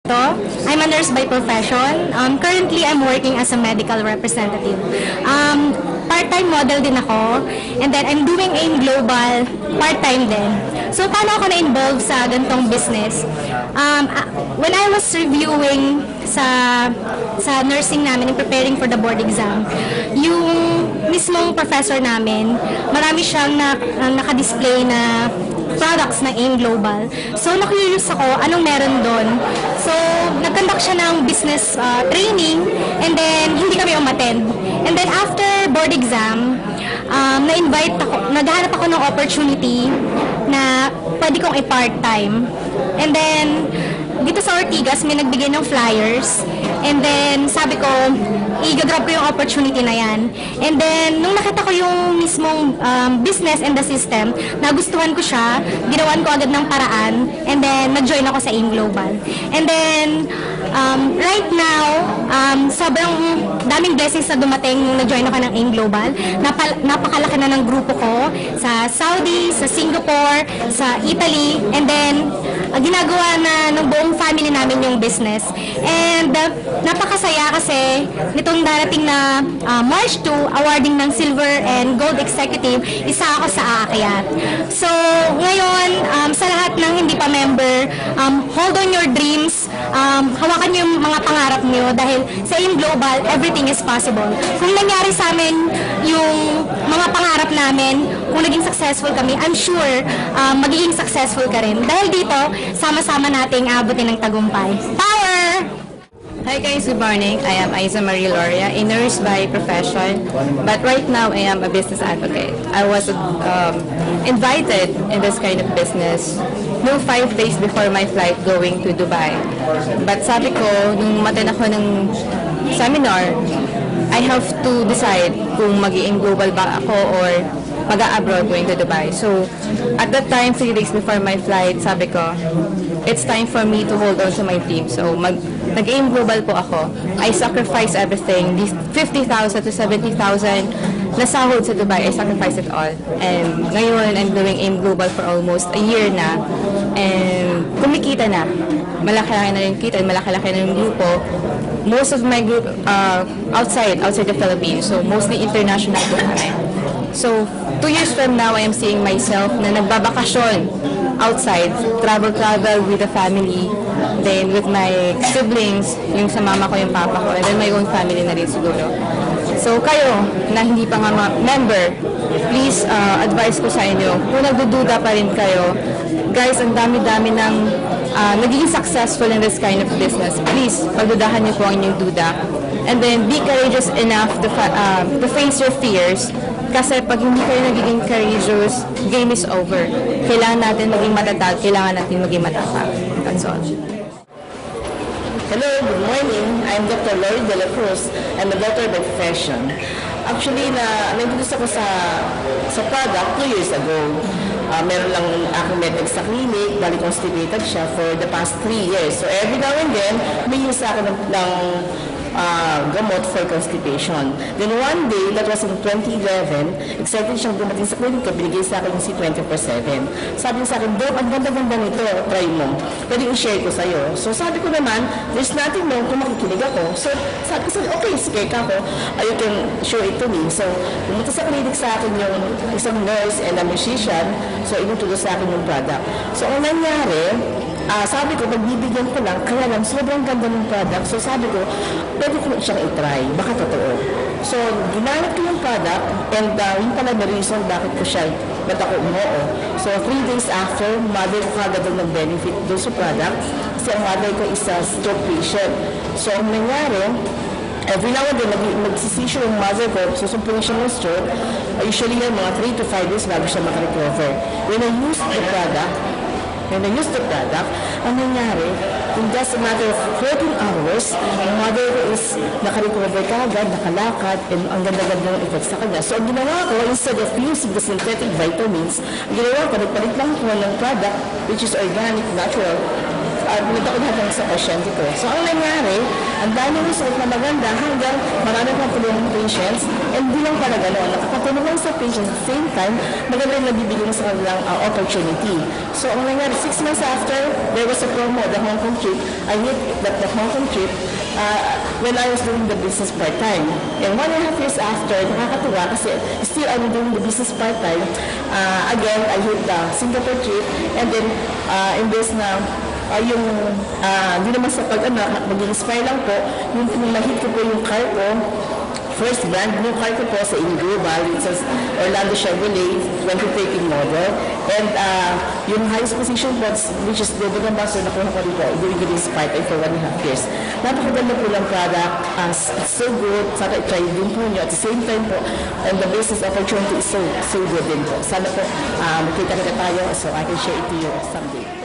I'm a nurse by profession. Currently, I'm working as a medical representative. Part-time model din ako. And then, I'm doing AIM Global part-time din. So, paano ako na-involve sa ganitong business? When I was reviewing sa nursing namin and preparing for the board exam, yung mismong professor namin, marami siyang naka-display na products ng AIM Global. So, na-curious ako anong meron doon. So, nag-conduct siya ng business training and then hindi kami umattend. And then after board exam, naghahanap ako ng opportunity na pwede kong i-part-time. And then, dito sa Ortigas, may nagbigay ng flyers. And then, sabi ko, i-grab ko yung opportunity na yan. And then, nung nakita ko yung mismong business and the system, nagustuhan ko siya, ginawan ko agad ng paraan, and then, nag-join ako sa AIM Global. And then, right now, sobrang daming blessings na dumating nung nag-join ako ng AIM Global. Napakalaki na ng grupo ko sa Saudi, sa Singapore, sa Italy, and then, ginagawa na ng buong family namin yung business. And napakasaya kasi nitong darating na March 2, awarding ng Silver and Gold Executive, isa ako sa aakyat. So, ngayon, sa lahat ng hindi pa member, hold on your dreams, hawakan niyo yung mga pangarap niyo dahil sa AIM Global, everything is possible. Kung nangyari sa amin yung mga pangarap namin, kung naging successful kami, I'm sure magiging successful ka rin. Dahil dito, sama-sama nating abutin ng tagumpay. Power! Hi guys, good morning. I am Aiza Marie Loria, a nurse by profession, but right now I am a business advocate. I was invited in this kind of business no 5 days before my flight going to Dubai. But sabi ko, nung matin ako ng seminar, I have to decide kung mag-i-AIM Global ba ako or mag-a-abroad going to Dubai. So, at that time, 3 days before my flight, sabi ko, it's time for me to hold on to my dream. So, nag-AIM Global po ako. I sacrifice everything. These 50,000 to 70,000 na sahod sa Dubai, I sacrifice it all. And ngayon, I'm doing AIM Global for almost a year na. And kumikita na. Malaki-laki na yung kita, malaki-laki na yung grupo. Most of my group outside the Philippines. So, mostly international po kami. So, 2 years from now, I am seeing myself na nagbabakasyon outside, travel with the family, then with my siblings, yung sa mama ko, yung papa ko, and then my own family na rin siguro. So, kayo na hindi pa nga member, please advise ko sa inyo, kung nagdududa pa rin kayo, guys, ang dami-dami ng nagiging successful in this kind of business. Please, pagdudahan niyo po ang inyong duda. And then, be courageous enough to face your fears. Kasi pag hindi kayo nagiging courageous, game is over. Kailangan natin maging matatag, kailangan natin maging matapang. That's all. Hello, good morning. I'm Dr. Lori De La Cruz. I'm a doctor by profession. Actually, nag-introduce ako sa product 2 years ago. Meron lang akong medtech sa clinic, bali constipated siya for the past 3 years. So every now and then, may use ako ng gamot for constipation. Then one day, that was in 2011, excited siyang dumating sa clinic, binigay sa akin yung C24/7. Sabi niya sa akin, Doc, ang ganda-ganda nito, try mo. Pwede i-share ko sa'yo. So sabi ko naman, there's nothing wrong kung makikinig ako. So sabi ko, okay, sige ka ko, you can show it to me. So pumunta sa clinic sa akin yung isang nurse and a musician, so inutulo sa akin yung product. So ang nangyari, sabi ko, pagbibigyan ko lang, kaya lang, sobrang ganda ng product. So sabi ko, pwede ko siyang i-try. Baka totoo. So, ginamit ko yung product and yun pala the reason bakit ako umoo. So, 3 days after, mother ko kagad ang nag-benefit doon sa product kasi ang mother ko is a stroke patient. So, ang nangyari, every now and then, magsisissue yung mother ko, susumpungin siya ng stroke. Usually, mga 3 to 5 days bago siya makarecover. When I use the product, ang nangyari, in just a matter of 14 hours, ang mother ko is nakarecover kagad, nakalakad, and ang ganda-ganda ng effects sa kanya. So, ang ginawa ko, instead of using the synthetic vitamins, ang ginawa ko, nagpalit lang ko ng product, which is organic, natural, pinunta ko lahat sa pasyente ko. So, ang nangyari, ang dami ng result na maganda hanggang marami pang tulong ng patients, and di lang pala gano'n. Nakakatulong lang sa patients at the same time, maganda yung nabibigyan sa kanilang opportunity. So, ang nangyari, 6 months after, there was a promo, the Hong Kong trip. I hit the Hong Kong trip when I was doing the business part-time. And 1.5 years after, nakakatuwa kasi still I'm doing the business part-time. Again, I hit the Singapore trip, and then imbes na hindi naman sa mag-inspire lang po, yung pinamahit ko po yung car ko, first brand new car ko po sa Global, it's a Orlando Chevrolet 2013 model, and yung highest position po, which is Global Ambassador, nakuha ko rin po, doing this part-time for 1.5 years. Napakaganda po ng product, it's so good, sana i-try din po nyo, at the same time po, and the business opportunity is so good din po. Sana po, makita tayo so I can share it to you someday.